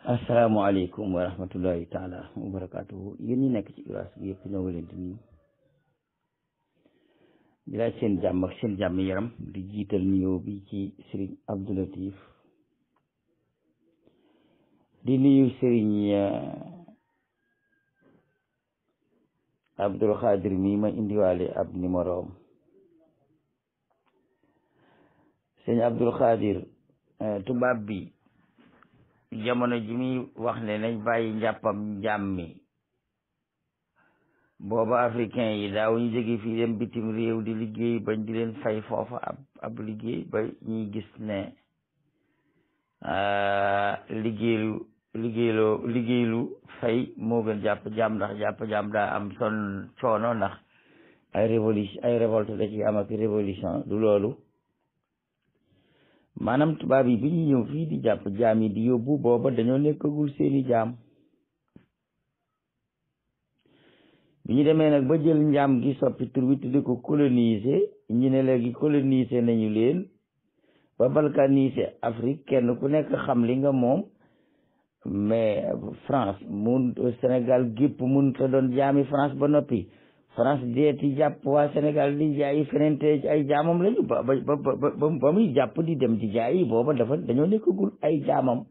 asalaamaaleykum wa rahmatullahi taala wa barakaatuhu yéen ñi nekk ci Uras bi yëpp ñoo ngi leen di nuyu di laaj seen jàmm ak seen jàmm yaram di jiital nuyoo bi ci Serigne Abdou Latif di nuyu Serigne Abdoul Khadir mi ma indiwaale ab numéro am Serigne Abdoul Khadir tubaab bi jamono ji muy wax ne nañ bàyyi njàppam njaam mi booba africain yi daaw ñu jóge fii dem bitim réew di liggéey bañ di leen fay foofa ab liggéey ba ñuy gis ne liggéeylu fay moo gën jàpp jaam ndax jàpp jaam daa am son coono ndax ay révolte da ci am ak révolution du loolu maanaam tubaab yi bi ñu ñëw fii di jàpp jaam yi di yóbbu booba dañoo nekkagul seeni jaam bi ñu demee nag ba jël njaam gi soppi tur bi tudde ko coloniser ñu ne léegi coloniser nañu leen ba balkaniser Afrique kenn ku nekk xam li nga moom mais France Sénégal gépp mun ta doon jaami France ba noppi France deeti jàpp waa Sénégal di jaayi feneen te ay jaamam lañu ba muy jàpp di dem di jaayi booba dañoo nekkagul ay jaamam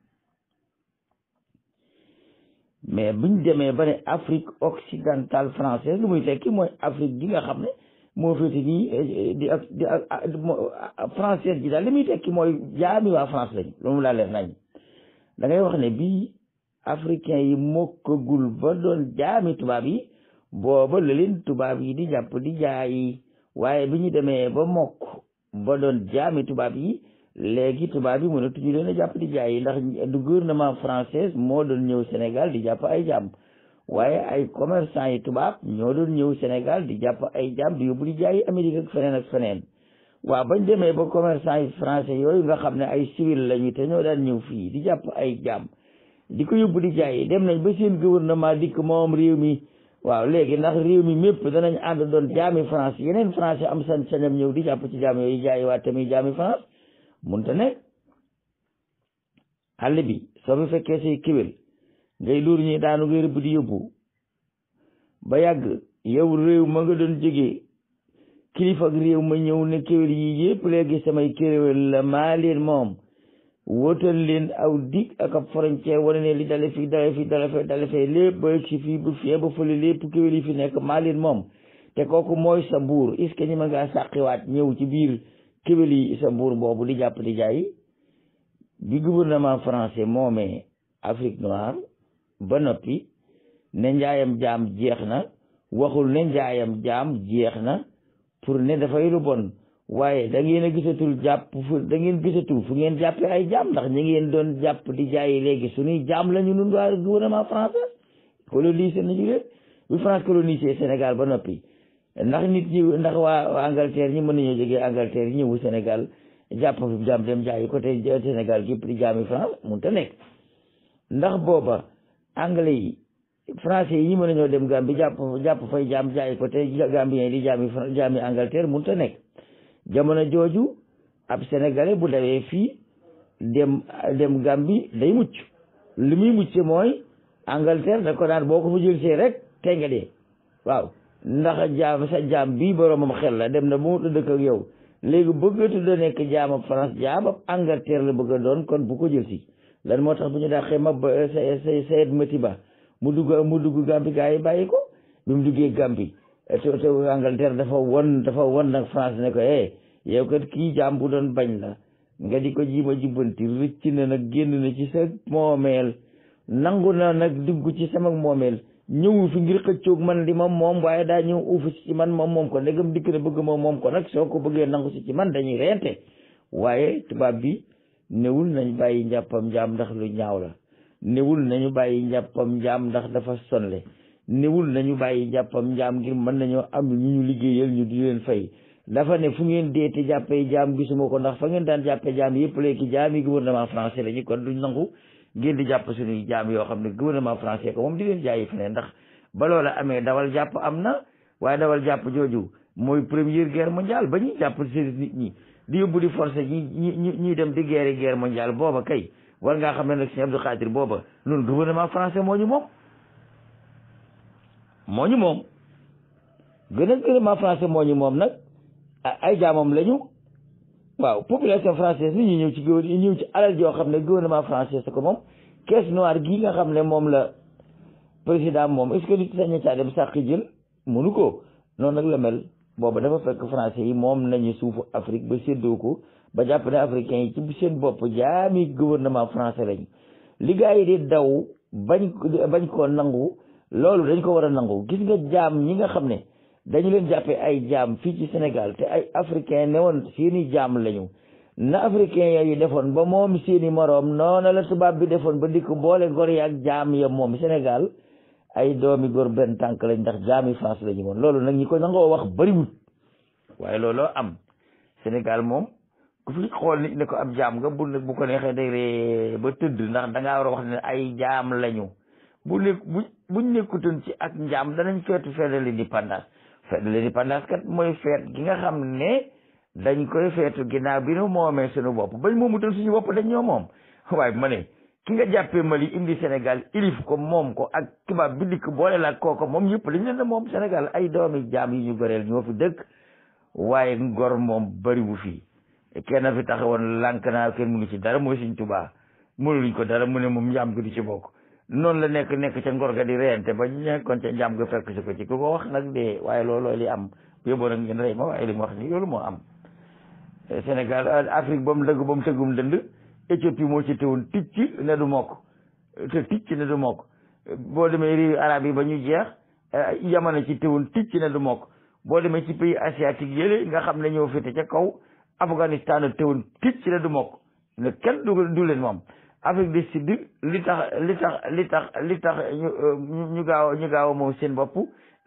mais buñ demee ba ne Afrique occidentale française lu muy tekki mooy Afrique gi nga xam ne moo féete nii di française ji daal li muy tekki mooy jaami waa France lañu loolu laa leen nañ da ngay wax ne bii africain yi mokkagul ba doon jaami tubaab yi booba la leen tubaab yi di jàpp di jaayi waaye bi ñu demee ba mokk ba doon jaami tubaab yi léegi tubaab yi mënatuñu leen a jàpp di jaayi ndax du gouvernement français moo doon ñëw Sénégal di jàpp ay jaam waaye ay commerçant yi tubaab ñoo doon ñëw Sénégal di jàpp ay jaam di yóbbu di jaayi Amérique ak feneen waaw bañ demee ba commerçant yi français yooyu nga xam ne ay civil lañu te ñoo daan ñëw fii di jàpp ay jaam di ko yóbbu di jaayi dem nañ ba seen gouvernement dikk moom réew mi waaw léegi ndax réew mi mépp danañ ànd doon jaami France yeneen français am sañ-sañam ñëw di jàpp ci jaam yooyu jaayi waa tamit jaami France munta nekk àll bi soo fi fekkee say kéwél ngay luur ñi daanu ngay rëbb di yóbbu ba yàgg yow réew ma nga doon jógee kilifa ak réew ma ñëw ne kéwél yi yëpp léegi samay kéwél la maa leen moom wóotal leen aw dig ak ab frontière wane ne li dale fii dale fee lépp ba ci fii ba fii ba fële lépp kéwél yi fi nekk maa leen moom te kooku mooy sa buur est-ce que ñi ma ngaa sàqiwaat ñëw ci biir kéwél yi sa buur boobu di jàpp di jaay bi gouvernement français moomee Afrique noire ba noppi ne njaayam jaam jeex na waxul ne njaayam jaam jeex na pour ne dafay lu bon waaye da ngeen a gisatul da ngeen gisatul fu ngeen jàppee ay jaam ndax ñi ngeen doon jàpp di jaayi léegi suñuy jaam la ñu nun waa gouvernement français colonisé nañu leen bu France colonisé Sénégal ba noppi ndax nit ñi ndax waa Angleterre ñi mën nañoo jógee Angleterre yi ñëwu Sénégal jàpp fi jaam dem jaayi côté Sénégal gépp di jaami France mun ta nekk ndax booba anglais yi français yi ñi mën nañoo dem Gambie jàpp fay jaam jaayi côté Gambien yi di jaami Angleterre mun ta nekk jamono jooju ab sénégalais bu dawee fii dem Gambie day mucc li muy mucc mooy Angleterre da ko naan boo ko fa jël see rek tey nga dee waaw ndax sa jaam bii boromam xel la dem na bu mu dëkk ak yow léegi bëggatu da nekk jaamab France jaamab Angleterre la bëgg a doon kon bu ko jël si lan moo tax bu ñu dàqee Sayed Matiba mu dugg Gambie gaa yi bàyyi ko bi mu duggee Gambie te Angleterre dafa won nag France ne ko yow kat kii jaam bu doon bañ la nga di ko jiima jubbanti rëcc na nag génn na ci sa moomeel nangu na nag dugg ci sama moomeel ñëwu fi ngir xëccoog man li moom waaye daa ñëw uufu si ci man moom ko ndegam dikk na bëgg moom ko nag soo ko bëggee nangu si ci man dañuy reyante waaye tubaab bi newul nañ bàyyi njàppam njaam ndax lu ñaaw la newul nañu bàyyi njàppam njaam ndax dafa sonle newul nañu bàyyi njàppam njaam ngir mën nañoo am ñu liggéeyal ñu di leen fay dafa ne fu ngeen deeti jàppee jaam gisuma ko ndax fa ngeen daan jàppee jaam yëpp léegi jaam yi gouvernement français la ñu kon duñ nangu ngeen di jàpp suñuy jaam yoo xam ne gouvernement français ko moom di leen jaayi feneen ndax ba loola amee dawal jàpp am na waaye dawal jàpp jooju mooy première guerre mondiale ba ñuy jàpp seen nit ñi di yóbbu di forcé ñi dem di guerre mondiale booba kay war ngaa xam ne nag Sëñ Abdou Khadir booba noonu gouvernement français moo ñu moom gouvernement français moo ñu moom nag ay jaamam lañu waaw population française ni ñu ñëw ci alal joo xam ne gouvernement français sa ko moom caisse noire gii nga xam ne moom la président moom est-ce que nit sañ caa dem sàqi jël mënu ko noonu nag la mel booba dafa fekk français yi moom nañu suufu Afrique ba séddoo ko ba jàpp ne africains yi ci seen bopp jaami gouvernement français lañ li gars yi di daw bañ koo nangu loolu dañ ko war a nangu gis nga jaam ñi nga xam ne dañu leen jàppee ay jaam fii ci Sénégal te ay africain ne woon seeni jaam lañu na africain yooyu defoon ba moom seeni moroom noona la tubaab bi defoon ba dikk boole gor yi ak jaam ya moom Sénégal ay doomi góor benn tànk lañ ndax jaami France lañu woon loolu nag ñi ko nangoo wax bariwut waaye looloo am Sénégal moom ku fi xool nit ne ko ab jaam nga bu ko neexee day ree ba tëdd ndax dangaa war a wax ne ay jaam lañu buñ nekkutoon ci ak njaam danañ feetu fête de l'indépendance fête de l'indépendance kat mooy feet gi nga xam ne dañ koy feetu ginnaaw bi nu moomee suñu bopp bañ moomutoon suñu bopp dañ ñoo moom waaye ma ne ki nga jàppee Mali indi Sénégal ilif ko moom ko ak tubaab bi dikk boole la kooko moom ñëpp dañ leen ne moom Sénégal ay doomi jaam yi ñu goreel ñoo fi dëkk waaye ngor moom bariwu fii kenn fi taxawoon lànk naa kenn mënu ci dara mooy Sëñ Tuubaa mënuluñ ko dara mu ne moom njaam gi du ci bokk noonu la nekk ca ngor ga di reyante ba ñu nekkoon ca njaam ga fekk si ko ci ku ko wax nag de waaye looloo li am yóbboo nag ngeen rey ma waaye li mu wax ni loolu moo am Sénégal Afrique ba mu dëgg ba mu tëggum dënd Éthiopie moo ci teewoon ticc ne du mokk te ticc ne du mokk boo demee réew arab yi ba ñu jeex Yamana ci teewoon ticc ne du mokk boo demee ci pays asiatique yële nga xam ne ñoo féete ca kaw Afghanistan teewoon ticc ne du mokk ne kenn du leen moom Afrique du Sud li tax ñu gaaw a moom seen bopp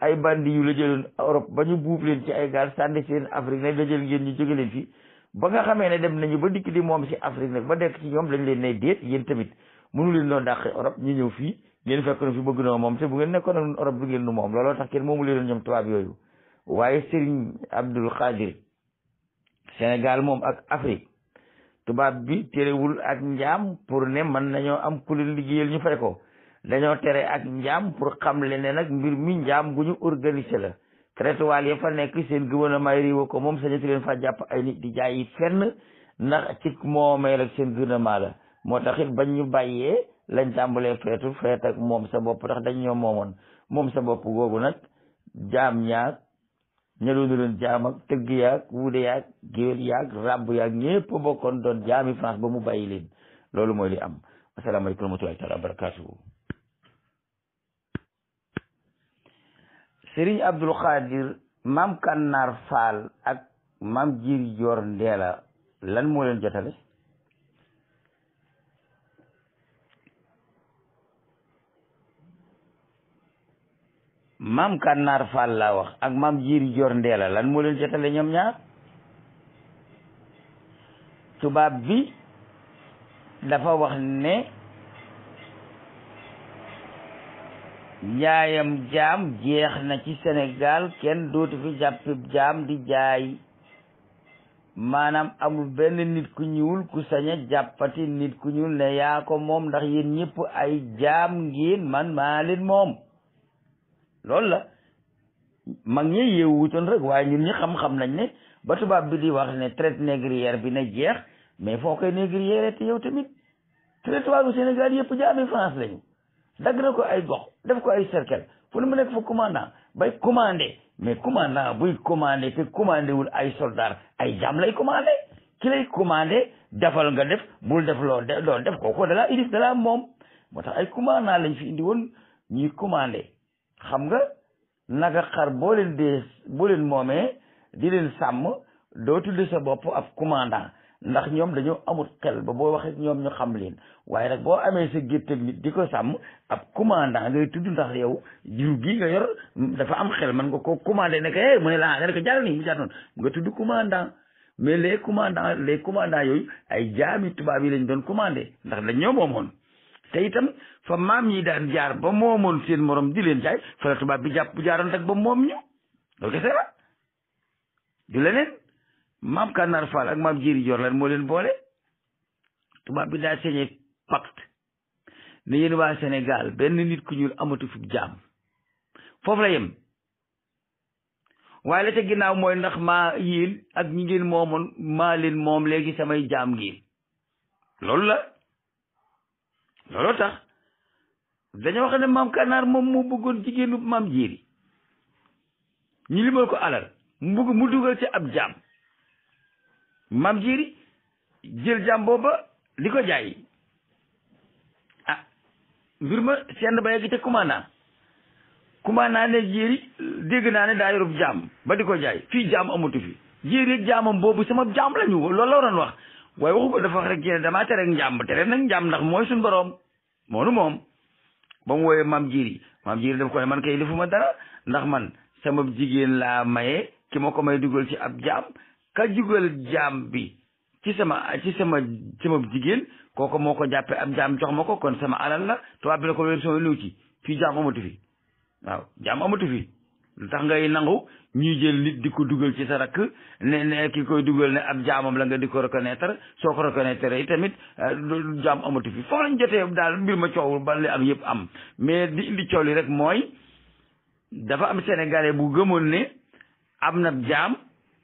ay bandi yu la jëloon Europe ba ñu buub leen ci ay gaal sànni seen Afrique nag la jël ngeen ñu jóge leen fii ba nga xamee ne dem nañu ba dikk di moom si Afrique nag ba dekk ci ñoom dañ leen ne déet yéen tamit mënu leen doon dàq Europe ñu ñëw fii ngeen fekk na fi bëgg noo moom te bu ngeen nekkoon ak Europe du ngeen nu moom looloo tax kenn moomu leen ñoom tubaab yooyu waaye Serigne Abdoul Khadir Sénégal moom ak Afrique tubaab bi terewul ak njaam pour ne mën nañoo am ku leen liggéeyal ñu fay ko dañoo tere ak njaam pour xam le ne nag mbir mi njaam gu ñu organisé la traitement ya fa nekk seen gouvernement yi réew ko moom sañatu leen fa jàpp ay nit di jaayi fenn ndax ci moomeel ak seen gouvernement la moo tax it bañ ñu bàyyee lañ tàmbalee feet ak moom sa bopp tax dañ ñoo moomoon moom sa bopp googu nag jaam ñaag ña doonu leen jaam ak tëgg yaag wuude yaag géwél yaag ràbb yaag ñëpp bokkoon doon jaami France ba mu bàyyi leen loolu mooy li am asalaamaaleykum wa rahmatullahi taala wa barakatuhu Sëriñ Abdul Xaadir maam Kànnaar Faal ak maam Jiiri Joor Ndeela lan moo leen jotale maam Kànnaar Faal laa wax ak maam Jiiri Joor Ndeela lan moo leen jotale ñoom ñaar tubaab bi dafa wax ne njaayam jaam jeex na ci Sénégal kenn dootu fi jàppib jaam di jaay maanaam amul benn nit ku ñuul ku sañ a jàppati nit ku ñuul ne yaa ko moom ndax yéen ñëpp ay jaam ngeen man maa leen moom loolu la mag ñi yeewu wutoon rek waaye ñun ñi xam-xam nañ ne ba tubaab bi di wax ne traite négrière bi na jeex mais foo koy négrière te yow tamit territoire bu Sénégal yëpp jaami France lañu dagg na ko ay gox def ko ay cercle fu ne mu nekk fa commandant bay commandé mais commandant buy commandé te commandé wul ay soldat ay jaam lay commandé ki lay commandé defal nga def bul def loo def ko dalaa ilif dalaa moom moo tax ay commandant lañ fi indi woon ñuy commandé xam nga naka xar boo leen moomee di leen sàmm doo tudde sa bopp ab commandant ndax ñoom dañoo amul xel ba boo waxee ñoom ñu xam leen waaye nag boo amee sa gétt nit di ko sàmm ab commandant ngay tudd ndax yow jiw gi nga yor dafa am xel man nga ko commandé ne que mu ne la nga ne ko jàll nii mu jaar noonu nga tudd commandant mais les commandants yooyu ay jaami tubaab yi lañ doon commandé ndax dañ ñoo moomoon te itam fa maam yi daan jaar ba moomoon seen morom di leen jaay fa la tubaab bi jàpp jaaroon rek ba moom ñu loolu kese la du leneen maam Kànnaar Faal ak maam Jéeri Joor lan moo leen boole tubaab bi daa sañee pacte ne yéen waa Sénégal benn nit ku ñuul amatu fi jaam foofu la yem waaye la ca ginnaaw mooy ndax maa yéen ak ñi ngeen moomoon maa leen moom léegi samay jaam ngeen loolu la looloo tax dañoo wax ne maam Kànnaar moom moo bëggoon jigéenu maam Jéeri ñu limal ko alal mu dugal ci ab jaam maam Jéeri jël jaam booba di ko jaay ah mbir ma seen ba yegg ca commandant ne Jéeri dégg naa ne daa yorub jaam ba di ko jaay fii jaam amatu fi Jéeri ak jaamam boobu sama jaam la ñu loolu la waroon wax waaye waxu ko dafa wax rek damaa tere njaam tere nag njaam ndax mooy suñu boroom moonu moom ba mu wooyee maam Jéeri daf ko ne man kay defuma dara ndax man sama jigéen laa maye ki ma ko may dugal ci ab jaam ka jugal jaam bi ci sama jigéen kooku moo ko jàppee ab jaam jox ma ko kon sama alal la tubaab bi la ko wér sama liw ci fii jaam amatu fi waaw jaam amatu fi lu tax ngay nangu ñuy jël nit di ko dugal ci sa rakk ne ki koy dugal ne ab jaamam la nga di ko reconnaître soo ko reconnaître yi tamit jaam amatu fi foofu lañ jotee daal mbir ma coow ba li am yëpp am mais di indi coow li rek mooy dafa am sénégalais bu gëmoon ne am na jaam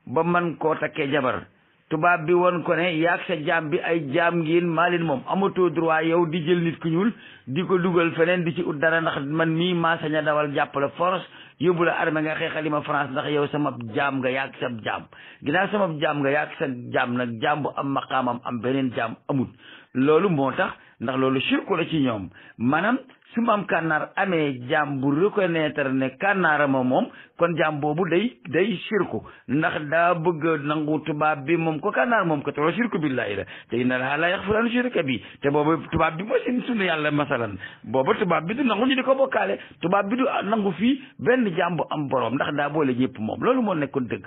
ba man koo takkee jabar tubaab bi won ko ne yaag sa jaam bi ay jaam ngeen maa leen moom amatoo droit yow di jël nit ku ñuul di ko dugal feneen di ci ut dara ndax man mii maa sañ a dawal jàppale force yóbbu la armée nga xeexali ma France ndax yow sama jaam nga yaag sa jaam ginnaaw sama jaam nga yaag sa jaam nag jaam bu am maqaamam am beneen jaam amut loolu moo tax ndax loolu sirku la ci ñoom maanaam su maam Kànnaar amee jaam bu reconnaître ne Kànnaar ma moom kon jaam boobu day sirku ndax daa bëgg nangu tubaab bi moom ko Kànnaar moom ko te loolu sirku billaahi la te inna Allaaha laa yaxfiru an yushraka bihi te boobu tubaab bi mooy seen sunu yàlla masalan boobu tubaab bi du nangu ñu di ko bokkaale tubaab bi du nangu fii benn jaam bu am borom ndax daa boole ñëpp moom loolu moo nekkoon dëgg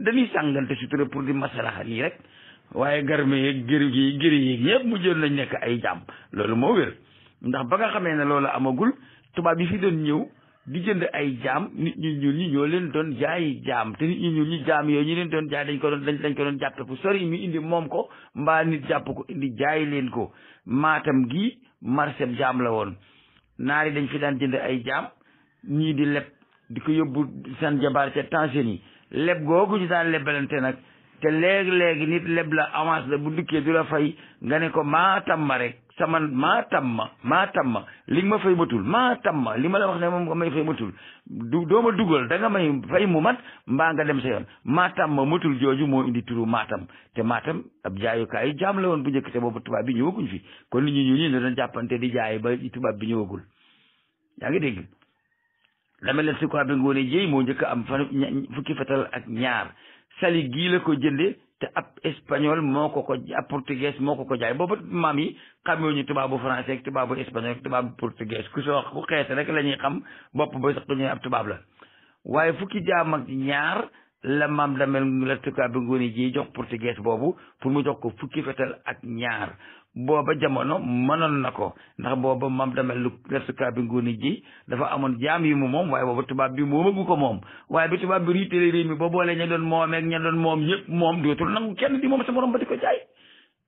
dañuy sàngante sutura pour di masalaha nii rek waaye garme yeeg gëri yeeg ñëpp mu jël lañ nekk ay jaam loolu moo wér ndax ba nga xamee ne loolu amagul tubaab yi fi doon ñëw di jënd ay jaam nit ñu ñuul ñi ñoo leen doon jaay jaam te nit ñu ñuul ñi jaam yooyu ñu leen doon jaay dañ ko doon jàppe fu sori ñu indi moom ko mbaa nit jàpp ko indi jaay leen ko maatam gi marché jaam la woon naar yi dañ fi daan jënd ay jaam ñii di leb di ko yóbbu seen jabaar ca Tanzanie leb googu ñu daan lebalante nag te léegi-léegi nit leb la avance la bu dukkee du la fay nga ne ko maatam ma rek maatam ma li nga ma fay matul maatam ma li ma la wax ne moom nga may fay matul doo ma dugal da nga may fay mu mat mbaa nga dem sa yoon maatam ma matul jooju moo indi turu maatam te maatam ab jaayukaay jaam la woon bu njëkk te boobu tubaab bi ñëwaguñ fi kon nit ñi ñu doon jàppante di jaay ba tubaab bi ñëwagul yaa ngi dégg dama leen si quoi bi ngoone jéy moo njëkk am fukki fetal ak ñaar sali gii la ko jënde te ab espagnol moo ko ab portugais moo ko jaay boobu maam yi xamee ñu tubaabu français ak tubaabu espagnol ak tubaabu portugais ku soo ku xees rek la ñuy xam bopp ba sax ñu ab tubaab la waaye fukki jaam ak ñaar la maam damel la tukaa bi ngoone ji jox portugais boobu pour mu jox ko fukki fetal ak ñaar booba jamono mënoon na ko ndax booba maam damel lu tukaa bi ngoone ji dafa amoon jaam yi mu moom waaye booba tubaab bi moomagu ko moom waaye bi tubaab bi riitale réew mi ba boole ña doon moom ak ña doon moom ñëpp moom dootul nangu kenn di moom sa morom ba di ko jaay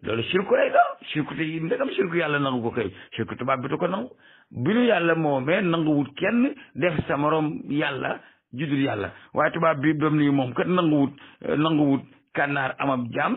loolu sirku lay doon sirku te ndegam sirku yàlla nangu ko kay sirku tubaab bi du ko nangu bi nu yàlla moomee nanguwut kenn def sa morom yàlla judul yàlla waaye tubaab bi bam nii moom kat nanguwut Kànnaar am ab jaam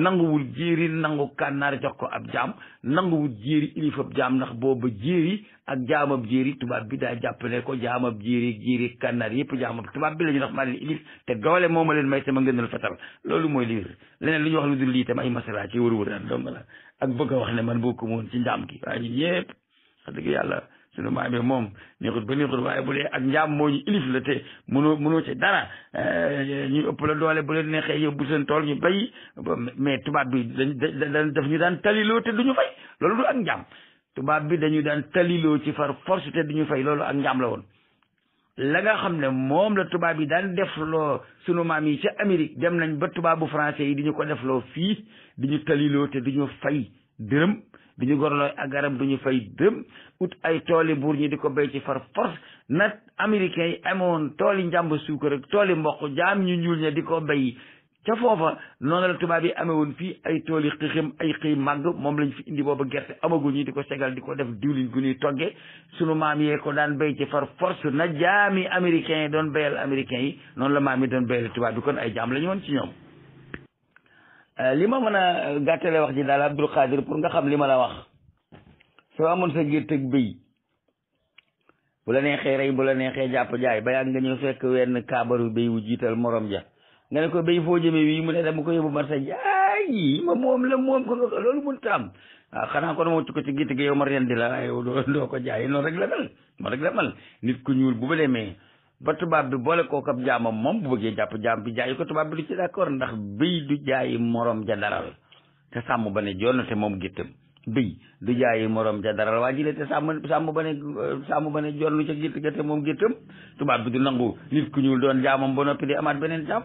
nanguwul jéeri nangu Kànnaar jox ko ab jaam nanguwul jéeri ilif ab jaam ndax booba jéeri ak jaamab jéeri tubaab bi daa jàppale ko jaamab jéeri Kànnaar yëpp jaamab tubaab bi la ñu ndax maa leen ilif te doole moo ma leen may sama ngënal fetal loolu mooy li wér leneen lu ñu wax lu dul lii tam ay masala ci wër daan dong la ak bëgg a wax ne man bokku moon ci njaam gi waaye ñun ñëpp wax dëgg yàlla sunu maam yi moom neexut ba neexut waaye bu dee ak njaam moo ñu ilif la te mënoo ci dara ñu ëpp la doole bu leen neexee yóbbu seen tool ñu bay mais tubaab bi daf ñu daan taliloo te duñu fay loolu du ak njaam tubaab bi dañu daan taliloo ci far force te duñu fay loolu ak njaam la woon la nga xam ne moom la tubaab yi daan defloo sunu maam yi ca Amérique dem nañ ba tubaabu français yi di ñu ko defloo fii di ñu taliloo te duñu fay dërëm di ñu gorlooy ak garab duñu fay dërëm ut ay tooli buur ñi di ko béy ci far force nag américains yi amoon tooli njàmb suukar ak tooli mboq jaam ñu ñuul ña di ko béy ca foofa noonu la tubaab yi amee woon fii ay tool yi xixim ay xëy màgg moom lañ fi indi booba gerte amagul ñu di ko segal di ko def diwlin gu ñuy toggee sunu maam yee ko daan béy ci far force na jaami américains yi doon béyal américains yi noonu la maam yi doon béyal tubaab bi kon ay jaam la ñu woon ci ñoom. li ma mën a gàttale wax ji daal Abdul Xaadir pour nga xam li ma la wax soo amoon sa gerte ak béy bu la neexee rey bu la neexee jàpp jaay ba yàgg nga ñëw fekk wenn kaabaru béy wu jiital morom ja nga ne ko béy foo jëmee wii mu ne dama ko yóbbu marsa jaay yi ma moom la moom ko loolu mënut a am waaw xanaa kon moo ci ko ci gitt gi yow ma rendi la yow doo ko jaay noonu rek la mel noonu rek la mel nit ku ñuul bu ba demee ba tubaab bi boole koo kab jaamam moom bu bëggee jàpp jaam bi jaay ko tubaab bi du ci d'accord ndax béy du jaayi morom ja daral te sàmm ba ne jonn te moom gittam béy du jaayi morom ja daral waa jile te sàmm ba ne jonn ca gitt ga te moom gittam tubaab bi du nangu nit ku ñuul doon jaamam ba noppi di amaat beneen jaam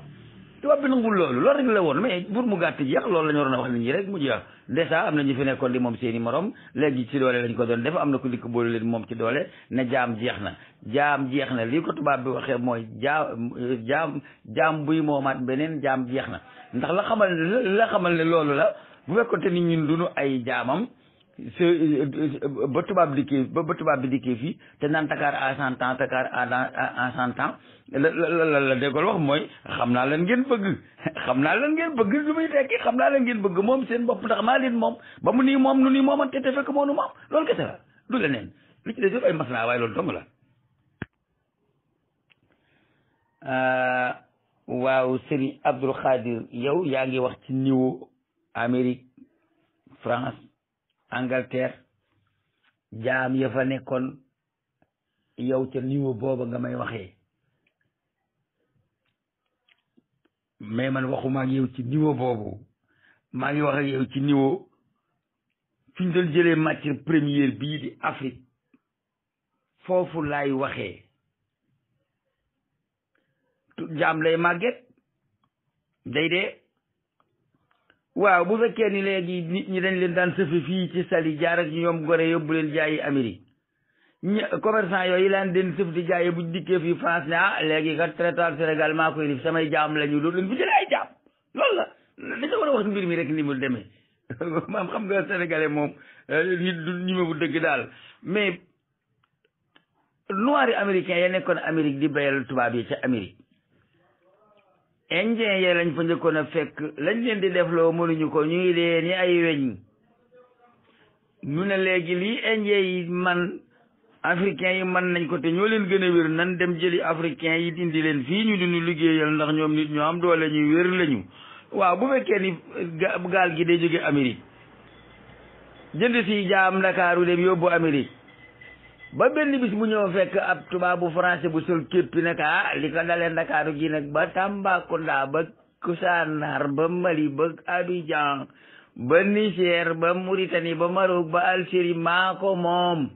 tubaab bi nangul loolu rek la woon mais pour mu gàtt jeex loolu la ñu waroon a wax nit ñi rek mu jeex déjà am na ñu fi nekkoon di moom seeni morom léegi ci doole lañ ko doon def am na ko dikk boole leen moom ci doole ne jaam jeex na lii ko tubaab bi waxee mooy jaam buy moomaat beneen jaam jeex na ndax la xamal ne loolu la bu fekkoon te nit ñun duñu ay jaamam ba tubaab bi dikkee fii te naan Dakar à 100 ans Dakar à 100 ans la déggool wax mooy xam naa leen ngeen bëgg lu muy tekki xam naa leen ngeen bëgg moom seen bopp ndax maa leen moom ba mu nii moom nu nii moomante te fekk moonu moom loolu kese la du leneen li ci des yëpp ay maslaa waaye loolu dong la. waaw Serigne Abdul Xaadir yow yaa ngi wax ci niveau Amérique France Angleterre jaam ya fa nekkoon yow ca niveau booba nga may waxee mais man waxuma ak yow ci niveau boobu maa ngi wax ak yow ci niveau fi ñu doon jëlee matière première bii di Afrique foofu laay waxee jaam lay màgget day dee waaw bu fekkee ni léegi nit ñi dañ leen daan sëfe fii ci sali jaar ak ñoom gore yóbbu leen jaayi Amérique commerçant yooyu laan den sëf di jaaye buñ dikkee fii France ne léegi kat traiteur Sénégal maa koy def samay jaam la ñu doon leen fi jëlee ay jaam loolu la dañoo war a wax mbir mi rek ni mu demee maam xam nga sénégalais moom nit du ñime bu dëgg daal mais noirs américains ya nekkoon Amérique di bayal tubaab yi ca Amérique indien ya lañ fa njëkkoon a fekk lañ leen di def loo mënuñu ko ñuy dee ni ay weñ ñu ne léegi lii indien yi man africains yi mën nañ ko te ñoo leen gën a wér nan dem jëli africains yi dindi leen fii ñu duñu liggéeyal ndax ñoom nit ñoo am doole ñuy wér lañu waaw bu fekkee ni gaal gi day jóge Amérique jënd si jaam Ndakaaru dem yóbbu Amérique ba benn bis mu ñëw fekk ab tubaabu français bu sol képpi nag li ko dalee Ndakaaru gi nag ba Tambacounda ba Koussanar ba Mali ba Abidjan ba Niger ba Mauritanie ba Maroc ba Algérie maa ko moom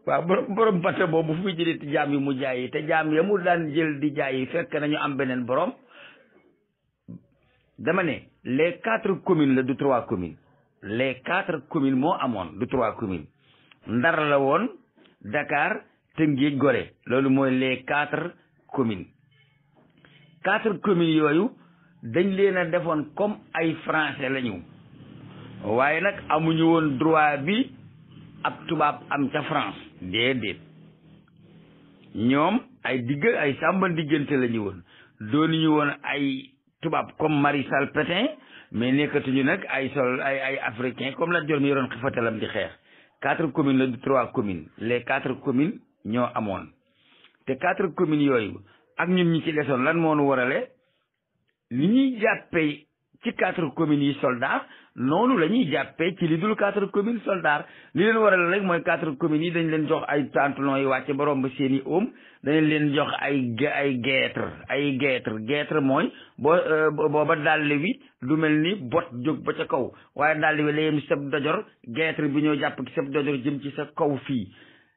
waaw borom bato boobu fu muy jëlee ti jaam yi mu jaayi te jaam ya mu daan jël di jaayi fekk nañu am beneen borom dama ne les 4 communes la du 3 communes les 4 communes moo amoon du 3 communes Ndar la woon Dakar Tëngéej Gorée loolu mooy les 4 communes 4 communes yooyu dañ leen a defoon comme ay français la ñu waaye nag amuñu woon droit bi ab tubaab am ca France déedéet ñoom ay sàmba diggante la ñu woon doonuñu woon ay tubaab comme Maréchal Pétain mais nekkatuñu nag ay africain comme la jor mi yoroon xifatalam di xeex 4 communes la du 3 communes les 4 communes ñoo amoon te 4 communes yooyu ak ñun ñi ci desoon lan moo nu warale li ñuy jàppee ci 4 communes yi soldat noonu la ñuy jàppee ci li dul 4 communes soldat li leen waral rek mooy 4 communes yi dañ leen jox ay pantalon yi wàcce ba romb seeni oom dañ leen jox ay guêtre mooy booba dàll wi du mel ni bot jóg ba ca kaw waaye dàll wi la yem sab dojor guêtre bi ñoo jàpp ci sab dojor jëm ci sa kaw fii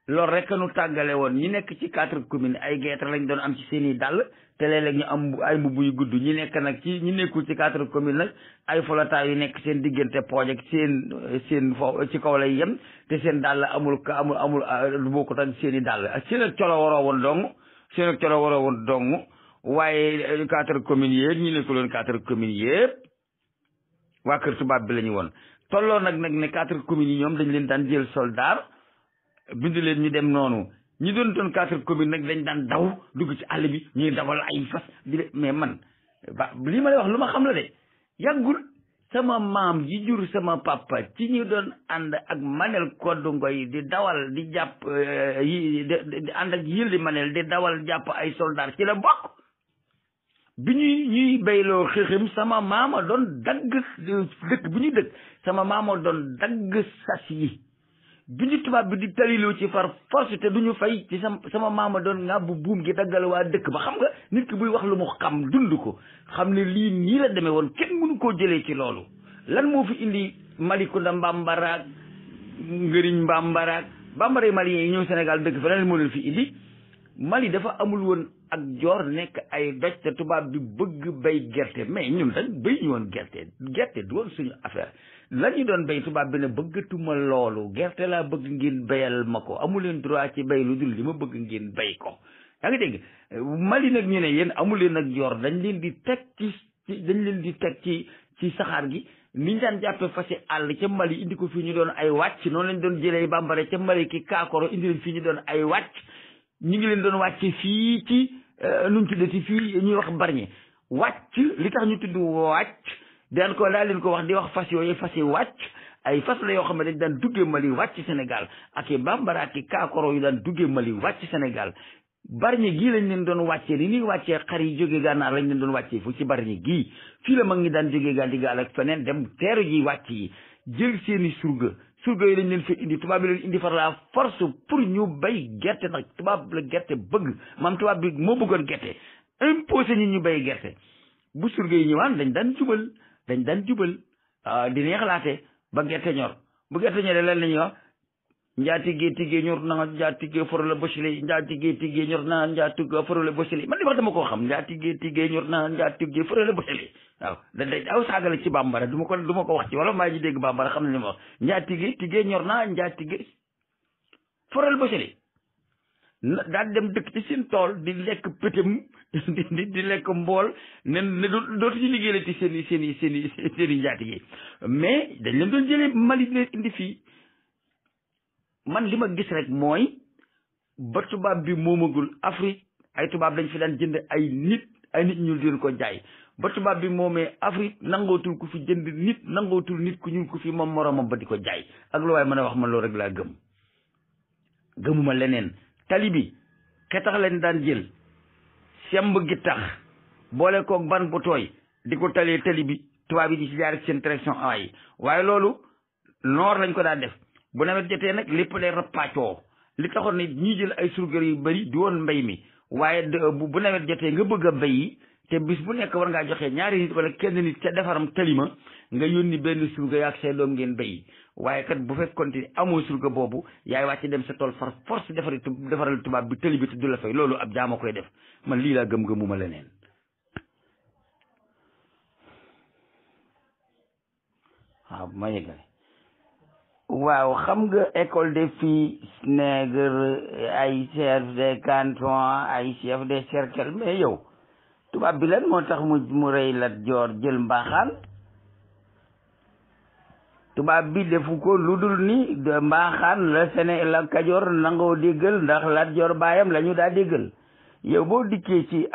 loolu rek nu tàggale woon ñi nekk ci 4 communes ay guêtre lañ doon am ci seeni dàll te léeg-léeg ñu am ay mbubb yu gudd ñi nekk nag ñi nekkul ci 4 communes nag ay folataay yu nekk seen diggante pooj ak seen fo ci kaw lay yem te seen dàll amul lu bokkut ak seen i dàll ak seen ak colo waroo woon dong waaye 4 communes yëpp ñu ne ko loon 4 communes yëpp waa kër tubaab bi la ñu woon tolloo nag ne 4 communes yi ñoom dañ leen daan jël soldat bind leen ñu dem noonu ñi doon 4 communes nag dañ daan daw dugg ci àll bi ñuy dawal ay fas mais man lii ma lay wax lu ma xam la de yàggul sama maam ji jur sama papa ci ñu doon ànd ak Manel Koddu Ngoy di dawal di jàpp di ànd ak Yildi Manel di dawal jàpp ay soldat ci la bokk bi ñuy béyloo xixim sama maama doon dagg dëkk bu ñuy dëkk sama maama doon dagg sas yi bi ñu tubaab bi di taliloo ci far force te duñu fay ci sama maama doon ngàbbu buum gi daggal waa dëkk ba xam nga nit ki buy wax lu mu xam dund ko xam ne lii nii la demee woon kenn mënu koo jëlee ci loolu lan moo fi indi Malicounda Mbambaraak Ngëriñ Mbambaraak bambara yi Mali yi ñëw Sénégal dëkk fa lan moo leen fi indi Mali dafa amul woon ak joor nekk ay doj te tubaab bi bëgg bay gerte mais ñun dañ béy ñu woon gerte du woon suñu affaire la ñu doon béy tubaab bi ne bëggatuma loolu gerte laa bëgg ngeen béyal ma ko amu leen droit ci béy lu dul li ma bëgg ngeen béy ko yaa ngi dégg Mali nag ñu ne yéen amu leen ak joor dañ leen di teg ci saxaar gi niñ daan jàppe fasi àll ca Mali indi ko fii ñu doon ay wàcc noonu lañ doon jëlee bambara ca Mali ki kaakoro indi leen fii ñu doon ay wàcc ñu ngi leen doon wàcce fii ci nuñ tuddati fii ñuy wax Bargny wàcc li tax ñu tudd wàcc daan ko daa leen ko wax di wax fas yooyu fas yi wàcc ay fas la yoo xam ne dañ daan duggee Mali wàcc Sénégal ak i bambara ak i kaakoro yu daan duggee Mali wàcc Sénégal Bargny gii lañ leen doon wàccee ni ñuy wàccee xar yi jógee gànnaar lañ leen doon wàccee fu ci Bargny gii fii la mag ñi daan jógee Gandigaal ak feneen dem teeru ji wàcc yi jël seeni surga yi lañ leen fi indi tubaab bi leen indi far la force pour ñu bay gerte ndax tubaab la gerte bëgg maam tubaab bi moo bëggoon gerte imposé ñi ñu bay gerte bu surga yi ñëwaan dañ daan jubal di neexalaate ba gerte ñor bu gerte ñoree lan la ñuy wax njaatige ñor na njaatige forole bosili njaatige ñor na njaatige forole bosili man li wax dama koo xam njaatige ñor na njaatige forole bosili waaw aw saagale ci bambara du ma ko wax ci wala maa ji dégg bambara xam ne li ma wax njaatige ñor na njaatige forole bosili daal dem dëkk ci seen tool di lekk pëtëm di lekk mbool ne dootu ci liggéey ci seen i njaatige mais dañ leen doon jëlee Mali leen indi fii man li ma gis rek mooy ba tubaab bi moomagul Afrique ay tubaab dañ fi daan jënd ay nit ñu leen ko jaay ba tubaab bi moomee Afrique nangootul ku fi jënd nit nangootul nit ku ñuul ku fi moom moroomam ba di ko jaay ak lu waaye mën a wax man loolu rek laa gëmuma leneen tali bi xetax lañ daan jël semb gi tax boole koog ban bu tooy di ko talee tali bi tubaab yi di ci jaar ak seen direction ay waaye loolu noor lañ ko daan def bu nawet jotee nag lépp day rappaacoo li taxoon ne ñii jël ay surgar yu bëri di woon mbay mi waaye bu nawet jotee nga bëgg a béy te bis bu nekk war ngaa joxe ñaari nit wala kenn nit ca defaram talima nga yónni benn surga yaag say doom ngeen béy waaye kat bu fekkoon te amoo surga boobu yaay wàcc dem sa tool far force defaral tubaab bi tali bi te du la fay loolu ab jaama koy def man lii laa gëm-gëmuma leneen waaw ma yëgale waaw xam nga école des filles nègre ay chef de canton ay chef de cercle mais yow tubaab bi lan moo tax mu rey Lat Joor jël mbaaxaan tubaab bi defu ko lu dul ni mbaaxaan la Kajoor nangoo déggal ndax Lat Joor baayam la ñu daa déggal yow boo dikkee ci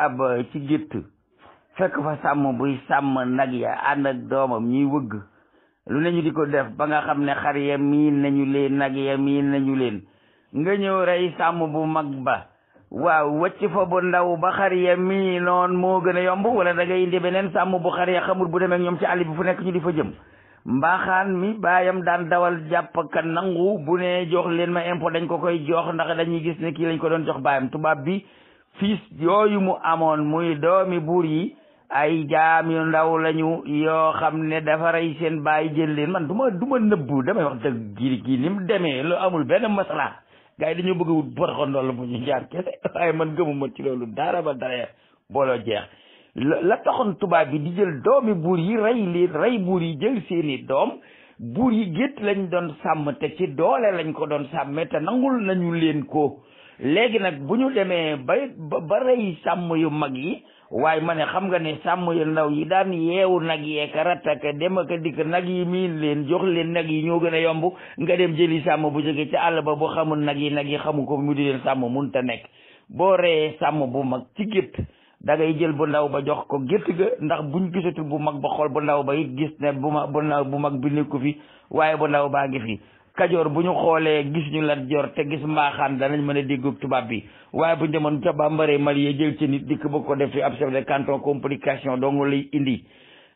ci gétt fekk fa sàmm buy sàmm nag ya ànd ak doomam ñuy wëgg lu ne ñu di ko def ba nga xam ne xar ya miin nañu leen nag ya miin nañu leen nga ñëw rey sàmm bu mag ba waaw wacc fa bu ndaw ba xar ya mii noon moo gën a yomb wala da ngay indi beneen sàmm bu xar ya xamul bu demee ñoom ci àll bi fu nekk ñu di fa jëm mbaaxaan mi baayam daan dawal jàpp ka nangu bu ne jox leen ma impôt dañ ko koy jox ndax dañuy gis ne kii lañ ko doon jox baayam tubaab bi fils yooyu mu amoon muy doomi buur yi ay jaam yu ndaw lañu yoo xam ne dafa rey seen baay jël leen man du ma nëbbu damay wax dëgg gii ni mu demee lu amul benn masala gars yi dañoo bëgg a wut boroxandool bu ñu jaar kese waaye man gëmuma ci loolu dara ba dara booloo jeex la taxoon tubaab bi di jël doomi buur yi rey buur yi jël seeni doom buur yi gétt lañ doon sàmm te ci doole lañ ko doon sàmme te nangul nañu leen ko léegi nag bu ñu demee ba rey sàmm yu mag yi waaye ma ne xam nga ne sàmm yu ndaw yi daan yeewu nag yeeka rattaka dem ak dikk nag yi miin leen jox leen nag yi ñoo gën a yomb nga dem jëli sàmm bu jóge ca àll ba bu xamul nag yi xamu ko mu di leen sàmm mun ta nekk boo reyee sàmm bu mag ci gétt da ngay jël bu ndaw ba jox ko gétt ga ndax buñ gisatul bu mag ba xool bu ndaw ba it gis ne bu mag bi nekku fi waaye bu ndaw baa ngi fi Kajoor bu ñu xoolee gis ñu Lat Joor te gis mbaaxaan danañ mën a déggoog tubaab bi waaye bu ñu demoon ca bambara Mali yee jël ci nit dikk ba ko def fi ab chef de canton complication dong lay indi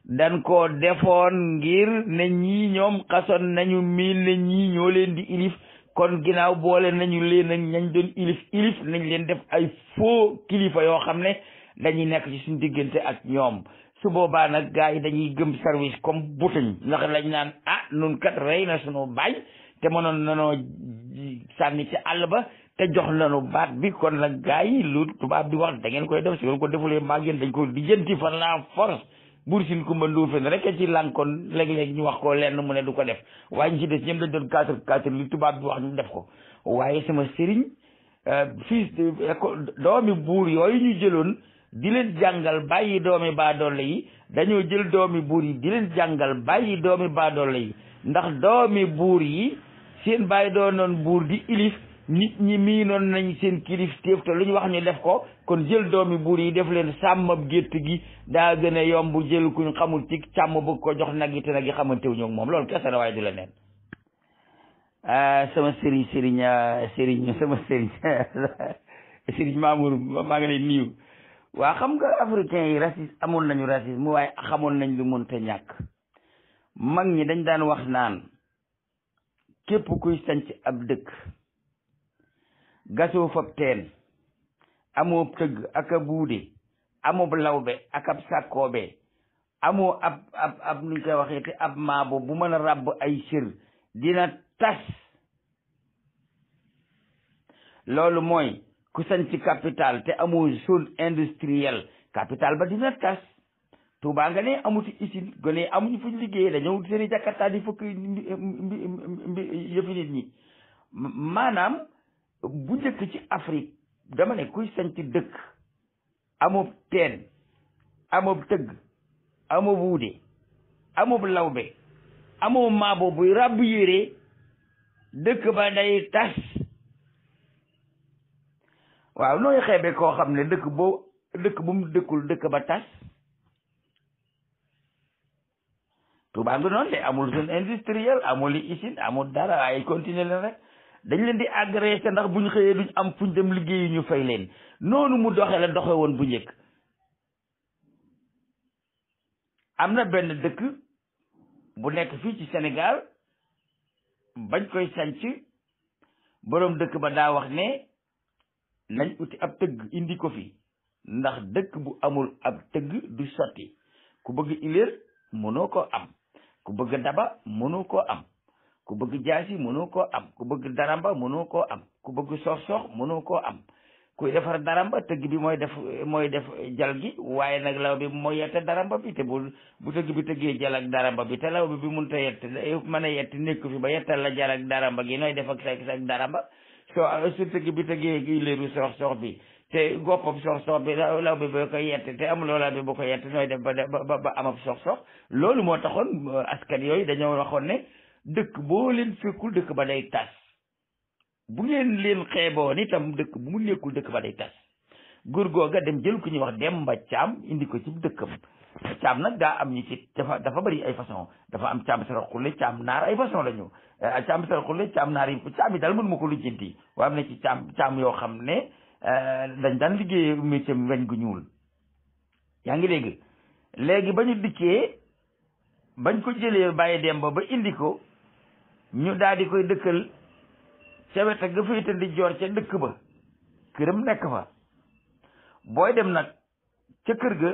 dan ko defoon ngir ne ñii ñoom xasoon nañu miin ne ñii ñoo leen di ilif kon ginnaaw boole nañu leen ak ñañ doon ilif nañ leen def ay faux kilifa yoo xam ne dañuy nekk ci suñu diggante ak ñoom su boobaa nag gars yi dañuy gëm service comme butuñ ndax lañ naan nun kat rey na suñu baay te mënoon nanoo sànni ci àll ba te jox nañu baat bi kon nag gars yi lu tubaab bi wax da ngeen koy def si ngeen ko defulee maa ngeen dañ ko lijjanti par la force Buur Siin Kumba Ndoofeen rek ci lànkoon léeg-léeg ñu wax ko lenn mu ne du ko def waaye ñu ci des ñoom dañ doon quatre li tubaab bi wax ñu def ko waaye sama sëriñ fils doomi buur yooyu ñu jëloon di leen jàngal bàyyi doomi baadoole yi dañoo jël doomi buur yi di leen jàngal bàyyi doomi baadoole yi ndax doomi buur yi seen bàyyi doonoon buur di ilif nit ñi miinoon nañ seen kilifteef te lu ñu wax ñu def ko kon jël doomi buur yi def leen sàmmab gétt gi daa gën a yomb jël kuñ xamul ci càmm bëgg ko jox nag yi te nag yi xamantewu ñoom moom loolu kese la waaye du la neen sama sëriñ sama sëriñ sëriñ Mamour maa ngi lay nuyu waa xam nga africain yi racisme amoon nañu racisme waaye xamoon nañ lu mënta ñàkk mag ñi dañ daan wax naan képp kuy sanc ab dëkk gasoo fab teen amoo tëgg ak a buude amoo lawbe ak ab sàkkoobe amoo ab nuñ koy waxee te ab maabo bu mën a ràbb ay sër dina tas loolu mooy ku sanc capital te amoo zone industrielle capital ba dina tas Tuubaa nga ne amuti usine gone amuñu fuñ liggéeyee dañoo seeni jakarta di fukk yëfi nit ñi maanaam bu njëkk ci Afrique dama ne kuy sanc dëkk amoo teen amoo tëgg amoo wuude amoo lawbe amoo maabo buy ràbb yére dëkk ba day tas waaw nooy xeebe koo xam ne dëkk bu mu dëkkul dëkk ba tas Tuubaa nga noonu de amul zone industrielle amul usine amul dara ay continuer leen rek dañ leen di agressé ndax buñ xëyee duñ am fuñ dem liggéeyu ñu fay leen noonu mu doxe la doxe woon bu njëkk am na benn dëkk bu nekk fii ci Sénégal bañ koy sanc boroom dëkk ba daa wax ne nañ uti ab tëgg indi ko fi ndax dëkk bu amul ab tëgg du sotti ku bëgg ileer mënoo koo am ku bëgg daba mënoo koo am ku bëgg jaasi mënoo koo am ku bëgg daramba mënoo koo am ku bëgg sox-sox mënoo koo am kuy defar daramba tëgg bi mooy def jal gi waaye nag law bi mooy yette daramba bi te bu tëgg bi tëggee jal ak daramba bi te law bi mënut a yett mën a yett nekk fi ba yettal la jal ak daramba gi nooy def ak sa daramba su tëgg bi tëggee gi leeru sox-sox bi te goppam sox-sox bi law bi boo koy yett te amuloo law bi boo ko yett nooy def ba amab sox-sox loolu moo taxoon askan yooyu dañoo waxoon ne dëkk boo leen fekkul dëkk ba day tas bu ngeen leen xeeboon itam dëkk bu mu nekkul dëkk ba day tas góor googa dem jël ku ñuy wax Demba Caam indi ko ci dëkkam caam nag daa am ñi ci dafa bari ay façon dafa am caam sara xulle caam naar ay façon la ñu caam sara xulle caam naar yi caam yi daal mënu ma ko lijjanti waaye am na ci caam yoo xam ne dañ daan liggéey métier weñ gu ñuul yaa ngi dégg léegi ba ñu dikkee bañ ko jëlee bàyyi Demba ba indi ko ñu daal di koy dëkkal ca wet ga féete di joor ca dëkk ba këram nekk fa booy dem nag ca kër ga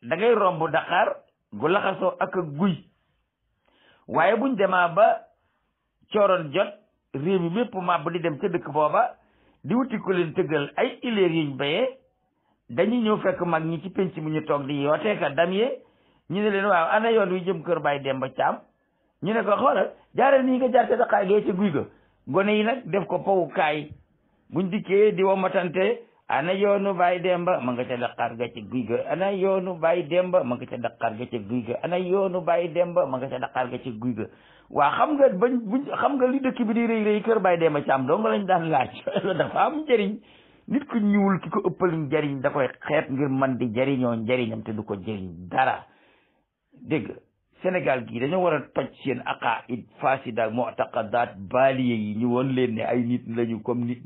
da ngay romb Dakar gu laxasoo ak guy waaye buñ demaa ba cooroon jot réew mi mépp màbb di dem ca dëkk booba di wuti ko leen tëggal ay ileer yuñ bayee dañuy ñëw fekk mag ñi ci penc mi ñu toog di yooteeka dam yee ñu ne leen waaw ana yoon wi jëm kër Baay Demba Caam ñu ne ko xoolal jaareel nii nga jaar ca Dakar gee ca guy ga gone yi nag def ko powukaay buñ dikkee di womatante ana yoonu Baay Demba ma nga ca Dakar ga ca guy ga ana yoonu Baay Demba ma nga ca Dakar ga ca guy ga ana yoonu Baay Demba ma nga ca Dakar ga ca guy ga waa xam nga xam nga li dëkk bi di rëy rëy kër Baay Demba Caam dong lañ daan laaj dafa am njëriñ nit ku ñuul ki ko ëppal njëriñ da koy xeet ngir man di jëriñoo njëriñam te du ko jëriñ dara dégg Sénégal gii dañoo war a toj seen aqaid fasida mu'taqadat baaliye yi ñu woon leen ne ay nit lañu comme nit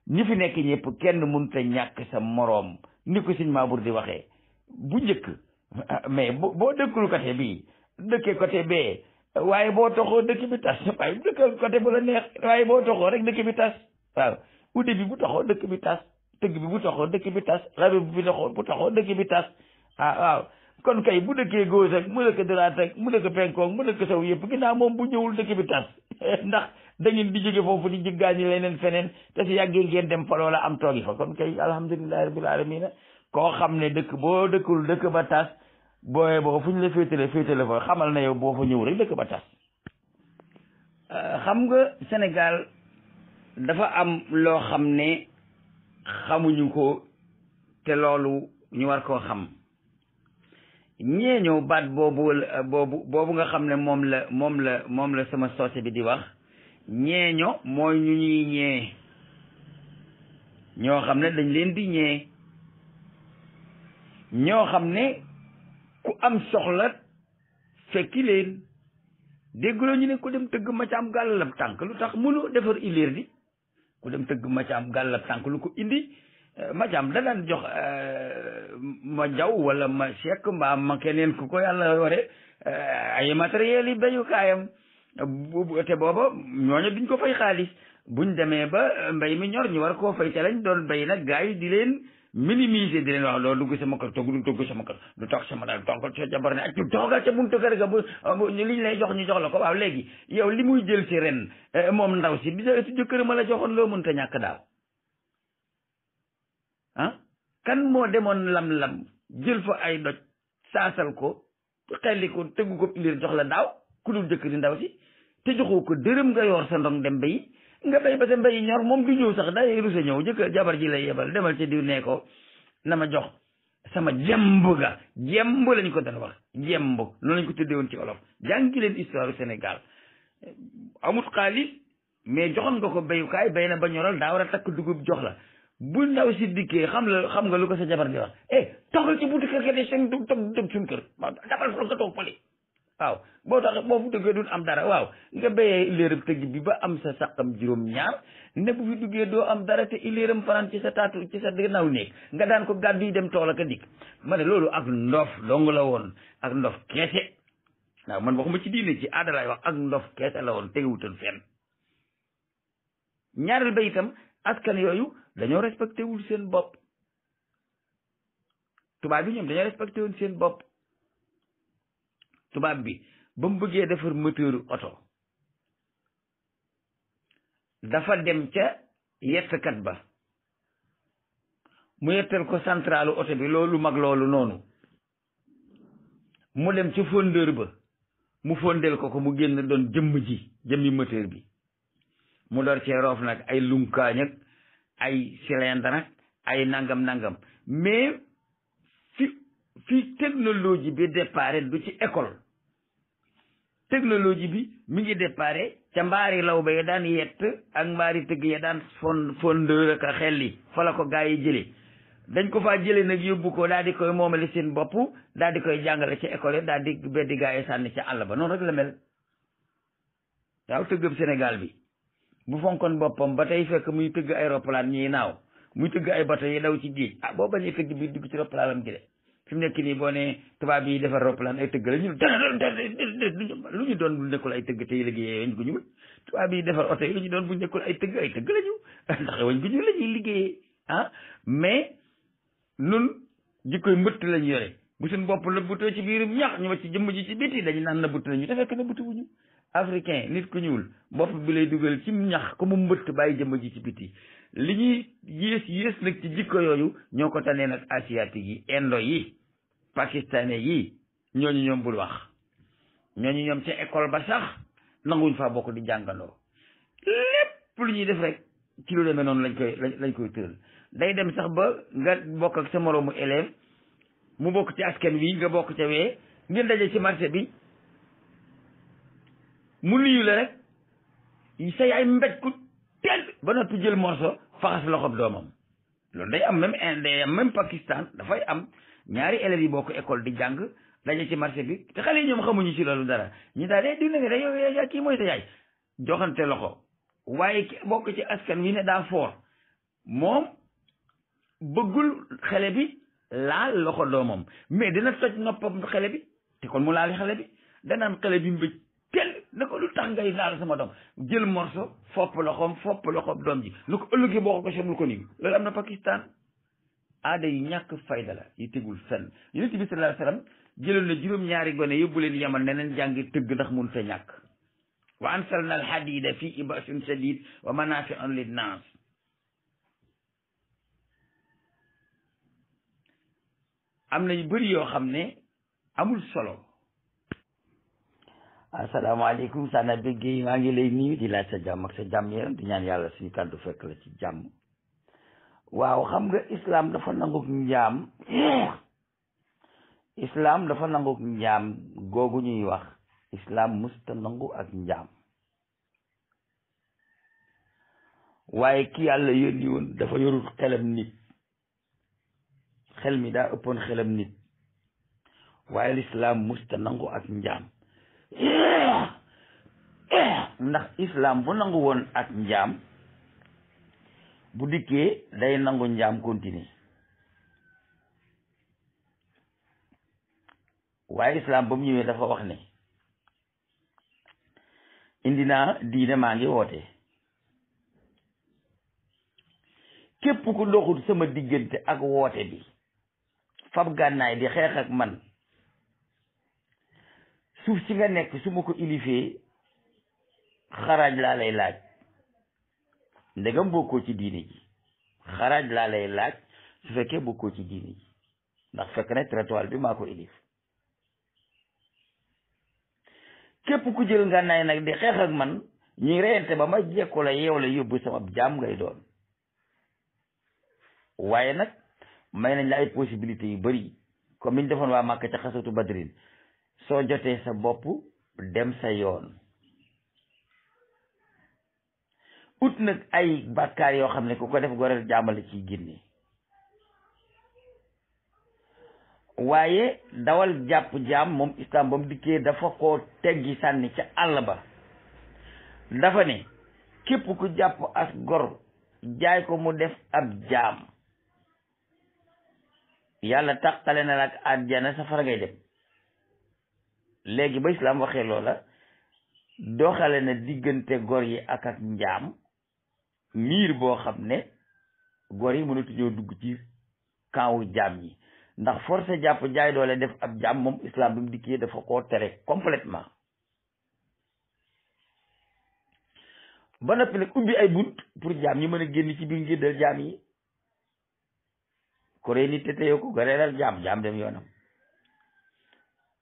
ñi fi nekk ñëpp kenn mënut a ñàkk sa moroom ni ko Sëñ Mamour di waxee bu njëkk mais boo dëkkul côté bii dëkkee côté bee waaye boo toxoo dëkk bi tas waaye dëkkal côté bu la neex waaye boo toxoo rek dëkk bi tas waaw udde bi bu toxoo dëkk bi tas tëgg bi bu toxoo dëkk bi tas rabe bu toxoo dëkk bi tas waaw kon kay bu dëkkee gauche ak mu dëkk droite ak mu dëkk penkoog mu dëkk saw yëpp ginnaaw moom bu ñëwul dëkk bi tas ndax da ngeen di jóge foofu di jëggaani leneen feneen te si yàggee ngeen dem fa loola am toogi fa kon kay alhamdulilahi rabbil alamina koo xam ne dëkk boo dëkkul dëkk ba tas booyee boo fu ñu la féetale fa xamal na yow boo fa ñëw rek dëkk ba tas xam nga Sénégal dafa am loo xam ne xamuñu ko te loolu ñu war koo xam ñeeñoo baat boobu nga xam ne moom la sama soose bi di wax ñeeño mooy ñu ñuy ñee ñoo xam ne dañ leen di ñee ñoo xam ne ku am soxla fekki leen dégguloo ñu ne ku dem tëgg ma ca am gàllab tànk lu tax mënu defar ileer di ku dem tëgg ma ca am gàllab tànk lu ko indi Mathiam da daan jox ma jaw wala ma sekk mbaa ma keneen ku ko yàlla ware ay matériels yi béyukaayam te booba ñooñu duñ ko fay xaalis buñ demee ba mbay mi ñor ñu war koo fay ca lañ doon béy nag gars yi di leen minimiser di leen wax loolu dugg sama kër dugg sama kër du toog sama daal toogal sa jabar ne ak ñu toogal ca buntu kër ga bu liñ lay jox ñu jox la ko waaw léegi yow li muy jël ci ren moom ndaw si bi sa jëkkër ma la joxoon loo mënta ñàkk daaw kan moo demoon lam-lam jël fa ay doj saasal ko xelli ko tëggu ko ilir jox la daaw ku dul jëkkëri ndaw si te joxoo ko dërëm nga yor sa ndong dem béyi nga béy ba sa mbéyi ñor moom du ñëw sax day rusa ñëw jëkkër jabar ji lay yebal demal ci diw nee ko na ma jox sama jemb ga jemb lañ ko daan wax jemb noonu lañ ko tuddee woon ci olof jàngi leen histoire Sénégal amut xaalis mais joxoon nga ko béyukaay béy na ba ñoral daa war a takk dugub jox la bu ndaw si dikkee xam nga lu ko sa jabar di wax toogal ci buntu kër ga de seen toog suñu kër dafal fa nga toog fële waaw boo tax boo fu duggee duñ am dara waaw nga béyee iléeram tëgg bi ba am sa saqam juróom-ñaar ne bu fi duggee doo am dara te iléeram fanaan ci sa taatu ci sa gannaaw néeg nga daan ko gàddu yi dem tool ak a dikk ma ne loolu ak ndof dong la woon ak ndof keese waaw man waxuma ci diine ci aada laay wax ak ndof keese la woon tegewutoon fenn ñaareel ba itam askan yooyu dañoo respecté wul seen bopp tubaab bi ñoom dañoo respecté wul seen bopp tubaab bi ba mu bëggee defar moteur oto dafa dem ca yettkat ba mu yettal ko centralu oto bi loolu mag loolu noonu mu dem ca fondeur ba mu fondel ko mu génn doon jëmmi moteur bi mu door cee roof nag ay lunkaañ ak ay cylindre nag ay nangam mais fi technologie bi déparé du ci école technologie bi mi ngi déparé ca mbaari law ba ya daan yett ak mbaari tëgg ya daan fondeur ak xelli fa la ko gaa yi jële dañ ko faa jële nag yóbbu ko daal di koy moomale seen bopp daal di koy jàngale ca école yi daal di beddi gaa yi sànni ca àll ba noonu rek la mel waaw tëggam Sénégal bi bu fonkoon boppam ba tey fekk muy tëgg ay roppalaan ñuy naaw muy tëgg ay bato yi daw ci géej boo bañee tëgg bi dugg ci roppalaanam gi de fi mu nekk nii boo ne tubaab yi defar roppalaan ay tëgg la ñu lu ñu doon bu nekkul ay tëgg tey liggéeyee wañ gu ñu tubaab yi defar oto yi lu ñu doon bu nekkul ay tëgg la ñu ndax wañ gu ñu la ñuy liggéeyee mais nun jikkoy mbëtt lañ yore bu suñ bopp nëbbutoo ci biirum ñax ñu wacc jëmm ji ci biti dañu naan nëbbutu lañu te fekk nëbbutu wuñu africain nit ku ñuul bopp bi lay dugal ci ñax ko mu mbëtt bàyyi jëmm ji ci biti li ñuy yées nag ci jikko yooyu ñoo ko tanee nag asiatique yi indo yi pakistanais yi ñooñu ñoom bul wax ñooñu ñoom ca école ba sax nanguñ faa bokk di jàngandoo lépp lu ñuy def rek ci lu demee noonu lañ koy tëral day dem sax ba nga bokk ak sa moroomu élève mu bokk ci askan wi nga bokk ca wee ngeen daje ci marché bi mu nuyu la rek sa yaay mbéj ku teel ba noppi jël morso faxas loxob doomam. loolu day am même Pakistan dafay am ñaari élèves yi bokk école di jàng daje ci marché bi te xale yi ñoom xamuñu ci loolu dara ñi daal de dina nga da yow kii mooy sa yaay joxante loxo waaye ki bokk ci askan wi ne daa foor moom bëggul xale bi laal loxo doomam mais dina toj noppam xale bi te kon mu laal xale bi danaan xale bi mbëj tel na ko lu tax ngay laal sama doom jël morso fopp loxoom doom ji lu ko ëllëgee boo ko semul ko nii loolu am na Pakistan. aada yu ñàkk fayda la yi tegul fenn yonent bi sallallahu alayhi wasallam jëloon na juróom-ñaari gone yóbbu leen Yaman ne leen jàngi tëgg ndax mun fee ñàkk wa ansalna al hadida fii ba'sun shadid wa manafi'un linnas. am na yu bëri yoo xam ne amul solo. asalaamaaleykum Sana Bégué maa ngi lay nuyu di laaj sa jàmm ak sa jàmm yaram di ñaan yàlla suñu kàddu fekk la ci jàmm. waaw xam nga islam dafa nanguk njaam islam dafa nanguk njaam googu ñuy wax islam musta nangu ak njaam waaye ki yàlla yónni woon dafa yorul xelam nit xel mi daa ëppoon xelam nit waaye l'islam musta nangu ak njaam ndax islam bu nangu woon ak njaam bu dikkee day nangu njaam continuer waaye islam ba mu ñëwee dafa wax ne indi naa diine maa ngi woote képp ku doxul sama diggante ak woote bi fab gànnaay di xeex ak man suuf si nga nekk su ma ko ilifee xaraaj laa lay laaj ndegam bokkoo ci diine ji xaraaj laa lay laaj su fekkee bokkoo ci diine ji ndax fekk na trottoir bi maa ko ilif képp ku jël ngànnaay nag di xeex ak man ñuy reyante ba ma jekku la yeew la yóbbu sama jaam ngay doon waaye nag may nañ la ay possibilités yu bari comme niñ defoon waa Màkka ca xasatu badrin soo jotee sa bopp dem sa yoon ut nag ay bàkkaar yoo xam ne ku ko def goreel jaamale ciy génne waaye dawal jàpp jaam moom islam ba mu dikkee dafa koo teggi sànni ca àll ba dafa ne képp ku jàpp as gor jaay ko mu def ab jaam yàlla tàqale na la ak àjjana safara ngay dem léegi ba islam waxee loola doxale na diggante gor yi ak njaam miir boo xam ne gor yi mënatu ñoo dugg ci kaawu jaam yi ndax forcé jàpp jaay doole def ab jaam moom islam bi mu dikkee dafa koo tere complètement ba noppi nag ubbi ay bunt pour jaam ñi mën a génn ci biir ngir dal jaam yi ko rey nit te téye ko goreelal jaam dem yoonam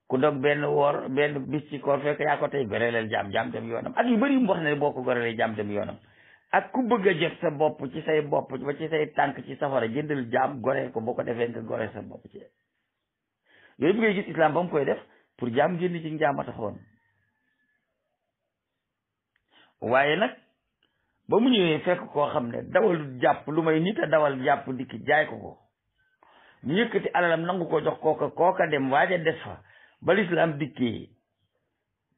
ku dog benn woor benn bis ci koor fekk yaa ko tey goreelal jaam dem yoonam ak yu bëri mu wax ne boo ko goreelee jaam dem yoonam ak ku bëgg a jot sa bopp ci say bopp ba ci say tànk ci safara jëndal jaam goreel ko boo ko defee nga goreel sa bopp ci yooyu bi ngay gis islam ba mu koy def pour jaam génn ci njaam a taxoon waaye nag ba mu ñëwee fekk koo xam ne dawal jàpp lu may nit a dawal jàpp dikki jaay ko mu yëkkati alalam nangu ko jox kooka dem waaja des fa ba lislaam dikkee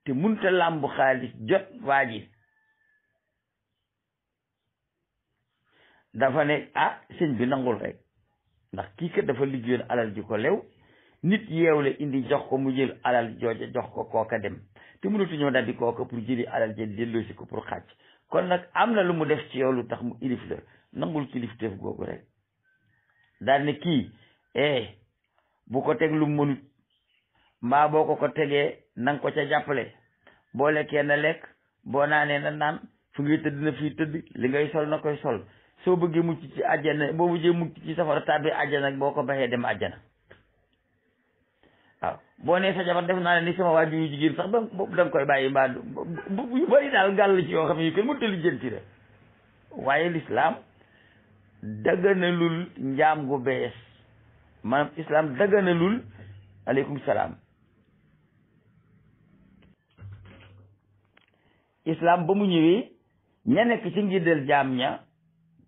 te munta làmb xaalis jot waaji dafa ne sëñ bi nangul rek ndax kii kat dafa liggéeyoon alal ji ko lew nit yeewle indi jox ko mu jël alal jooja jox ko kooka dem te mënatu ñoo daldi kooka pour jëli alal ja delloosi ko pour xàcc kon nag am na lu mu def ci yow lu tax mu ilif la nangul kilifteef googu rek daal ne kii bu ko teg lu mënut mbaa boo ko tegee nanga ko ca jàppale boo lekkee na lekk boo naanee na naan fu ngay tëdd na fii tëdd li ngay sol na koy sol soo bëggee mucc ci àjjana boo bëggee mucc ci safara tàbbi àjjana boo ko baxee dem àjjana waaw boo nee sa jabar def naa ne ni sama waajur yu jigéen sax ba da nga koy bàyyi mbaa yu bari daal gàll ci yoo xam ne yu kenn mënut a lijjanti la waaye l'islam daganalul njaam gu bees maanaam islam daganalul aleykum salaam islam ba mu ñëwee ña nekk ci ngiddal jaam ña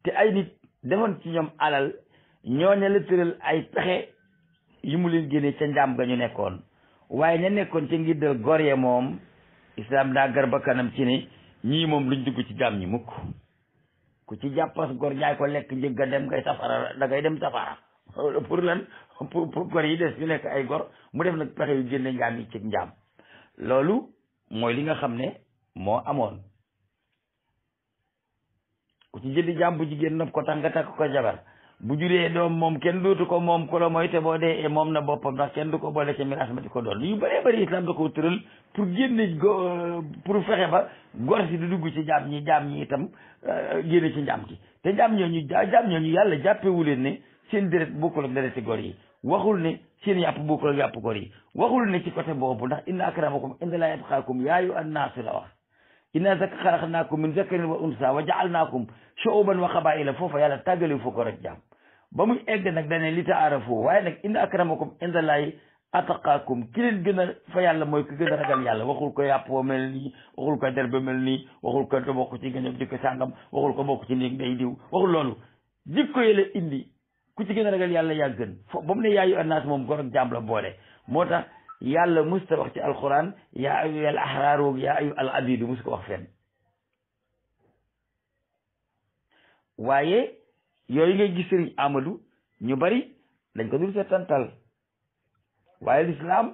te ay nit defoon ci ñoom alal ñooña la tëral ay pexe yi mu leen génnee ca njaam ga ñu nekkoon waaye ña nekkoon ca ngiddal gor ya moom islam daa gar ba kanam ci ne ñii moom luñ dugg ci jaam ñi mukk ku ci jàppas gor jaay ko lekk njëg ga dem ngay safara da ngay dem safara pour lan pour gor yi des ñu nekk ay gor mu def nag pexe yu génne njaam yi ci njaam loolu mooy li nga xam ne moo amoon ku ci jëndi jaam bu jigéen nopp ko tax nga takk ko jabar bu juree doom moom kenn dootu ko moom ko la mooy te boo dee moom na boppam ndax kenn du ko boole ca miraas ma di ko doon yu bëree bëri islam da ko tëral pour génne pour fexe ba gor si du dugg ci jaam ñi itam génne ci njaam ci te jaam ñooñu yàlla jàppewu leen ne seen deret bokkul ak dereti gor yi waxul ne seen yàpp bokkul ak yàpp gor yi waxul ne ci côté boobu ndax inna akramakum indallaahi atqaakum yaa ayyuhan annaasu la wax inna xalaqnaakum min zakarin wa unsa wa ja'alnaakum shu'uban wa qabaa'ila foofa yàlla tàggale foo ko rek jaam ba muy egg nag dane li ta'aarafu waaye nag inna akramakum indallaahi atqaakum ki leen gën a fa yàlla mooy ki gën a ragal yàlla waxul ko yàpp ba mel nii waxul ko der ba mel nii waxul ko bokk ci gën a jikko sàngam waxul ko bokk ci néeg day diw waxul loolu jikko yi la indi ku ci gën a ragal yàlla yaa gën ba mu ne yaayu annaas moom gor ak jaam la boole moo tax yàlla musta wax ci alquran yaa ayu al ahraar yaa ayu al abidu mus ko wax fenn waaye yooyu ngay gis sëriñ Amadou ñu bari dañ ko dul seetantal waaye lislaam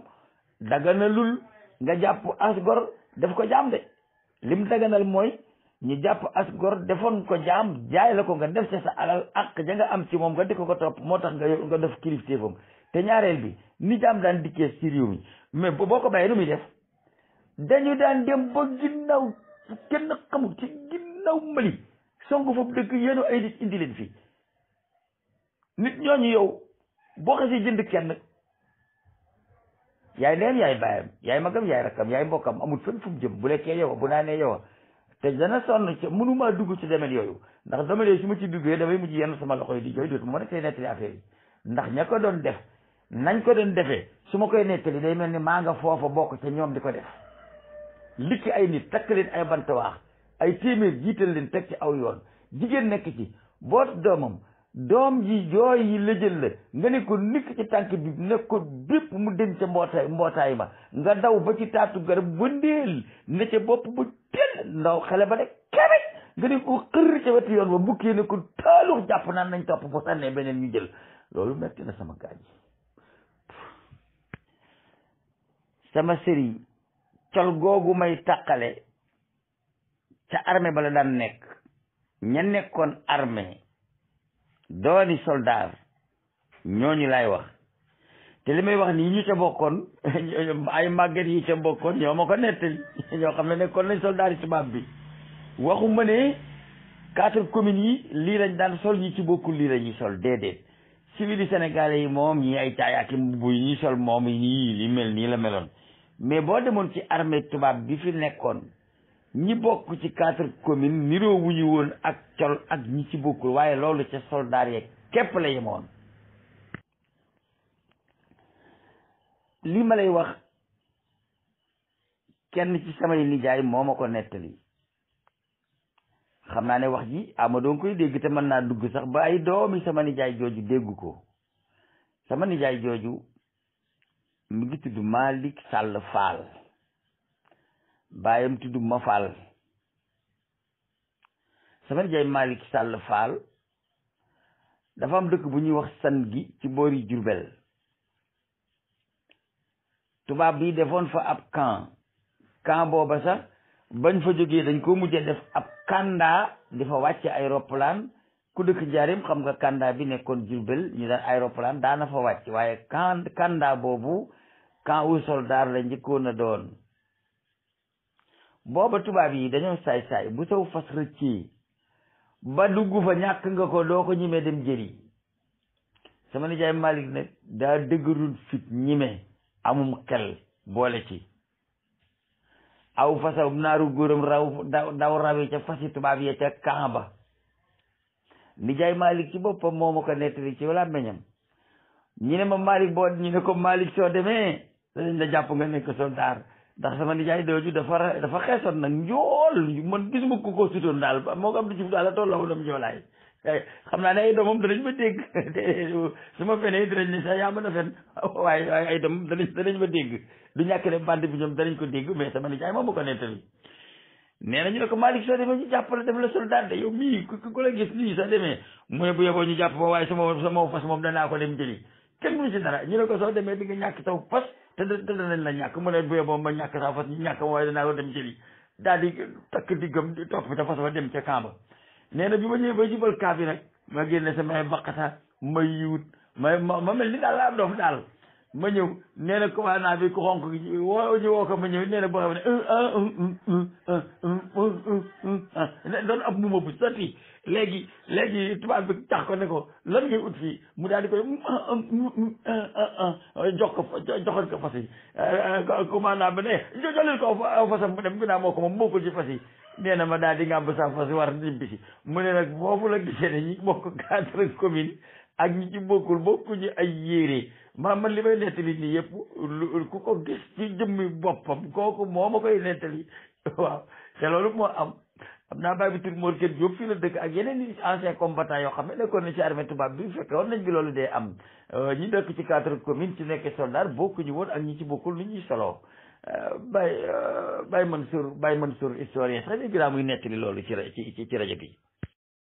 daganalul nga jàpp as gor def ko jaam de lim daganal mooy ñu jàpp as gor defoon ko jaam jaay la ko nga def ca sa alal ak ja nga am ci moom nga di ko topp moo tax nga def kilifteefam te ñaareel bi ni jaam daan dikkee ci réew mi mais boo ko bàyyee nu muy def dañu daan dem ba ginnaaw kenn xamul ci ginnaaw Mali songu foofu dëkk yéenu ay nit indi leen fii nit ñooñu yow boo xasee jënd kenn yaay neen yaay bàyyam yaay magam yaay rakkam yaay mbokkam amul fenn fu mu jëm bu lekkee yow bu naanee yow te dana sonn ci mënumaa dugg ci domaine yooyu ndax domaine yooyu su ma ci duggee damay mujj yenn sama loxo yi di jooy dootuma mën a koy nettali affaire yi ndax ña ko doon def nañ ko doon defee su ma koy nettali day mel ni maa nga foofa bokk ca ñoom di ko def likki ay nit takk leen ay bantawaax ay téeméer jiital leen teg ci aw yoon jigéen nekk ci boot doomam doom ji jooy yi lëjël la nga ne ko nikk ci tànk bi ne ko bépp mu dem ca mbootaay ma nga daw ba ci taatu garab wëndeel ne ca bopp ba teel ndaw xale ba ne kebe nga ne ko xër ca wetu yoon ba bukkee ne ko taalux jàpp naan nañ topp bu sànnee beneen ñu jël loolu metti na sama gaañ sama sëriñ col googu may tàqale ca armée ba la daan nekk ña nekkoon armée dooni soldat ñooñu laay wax te li may wax nii ñu ca bokkoon ay màgget yi ca bokkoon ñoo ma ko nettali ñoo xam ne nekkoon nañ soldat yi tubaab bi waxuma ne 4 communes yi lii lañ daan sol ñi ci bokkul lii lañuy sol déedéet civil yi sénégalais yi moom ñi ay caayaaki mbubb yi ñuy sol moom yi li mel nii la meloon mais boo demoon ci armée tubaab bi fi nekkoon ñi bokk ci 4 communes niroo wuñu woon ak col ak ñi ci bokkul waaye loolu ca soldaar yeeg képp la yemoon li ma lay wax kenn ci samay nijaay moo ma ko nettali xam naa ne wax ji ama doon koy dégg te mën naa dugg sax ba ay doomi sama nijaay jooju dégg ko sama nijaay jooju mi ngi tudd Malick Sall Fall baayam tudd ma Fall sama nijaay Malick Sall Fall dafa am dëkk bu ñuy wax san gi ci boori Jurbel tubaab bi defoon fa ab camp booba sax bañ fa jógee dañ ko mujjee def ab kanda di fa wàcce ay roppalaan ku dëkk Njaaréem xam nga kanda bi nekkoon Jurbel ñu daan ay roppalaan daana fa wàcc waaye kanda boobu camp wu soldat la njëkkoon a doon booba tubaab yi dañoo saay-saay bu saw fas rëccee ba dugg fa ñàkk nga ko doo ko ñimee dem jëli sama nijaay Malick nag daa dëgërul fit ñime amum xel boole ci aw fasaw naaru góoram daw rawe ca fasi tubaab yee ca camp ba nijaay Malick ci boppam moo ma ko nettali ci wala meñam ñu ne ma Malick boo ñu ne ko Malick soo demee danañ la jàpp nga nekk soldaar ndax sama nijaay dooju dafa xeesoon nag njool man gisuma ko sutoon daal moo ko am di ci daal la tolloo dem joolaay xam naa ne ay doomam danañ ma dégg su ma fenee dinañ ne sax yaa mën a fen waaye ay doomam danañ ma dégg du ñàkk ne bande bi ñoom danañ ko dégg mais sama nijaay moom ma ko nettali nee na ñu ne ko Malick soo demee ñu jàpp la def la soldat de yow mii ku la gis nii soo demee mu ne bu yeboo ñu jàpp ma waaye sama fas moom danaa ko dem jëli kenn mënu ci dara ñu ne ko soo demee di nga ñàkk saw fas te danañ la ñàkk mu ne bu yeboo ma ñàkk saw fas ñu ñàkk ma waaye danaa ko dem jëli daal di takk diggam di topp ca fas wa dem ca camp ba nee na bi ma ñëwee ba jubal camp bi nag ma génne samay baqata ma yiwut ma mel ni daal laa dof daal ma ñëw nee na commandant bi ku xonk gi woo ko ma ñëw nee na boo xam ne doon ab muma bu sotti léegi tubaab bi tax ko ne ko lan ngay ut fii mu daal di koy joxoon ko fas yi commandant bi ne jolil ko fasam mu dem ginnaaw moo ko moom bokkul ci fas yi nee na ma daal di ngàmb sa fas war ñibbi si mu ne nag foofu la gisee ne ñi bokk cadre commune ak ñi ci bokkuñu ay yére man li may nettali nii yëpp ku ko gis ci jëmmi boppam kooku moo ma koy nettali waaw te loolu moo am naa bàyyi bi tur Mor Kër Diop fii la dëkk ak yeneen i ancien combattant yoo xam ne nekkoon na ci armée tubaab bi fekke woon nañ bi loolu dee am ñi dëkk ci cadre commune ci nekk soldat bokkuñu woon ak ñi ci bokkul lu ñuy soloo Baye Mansour historien sax léegi daa muy nettali loolu ci rajo bi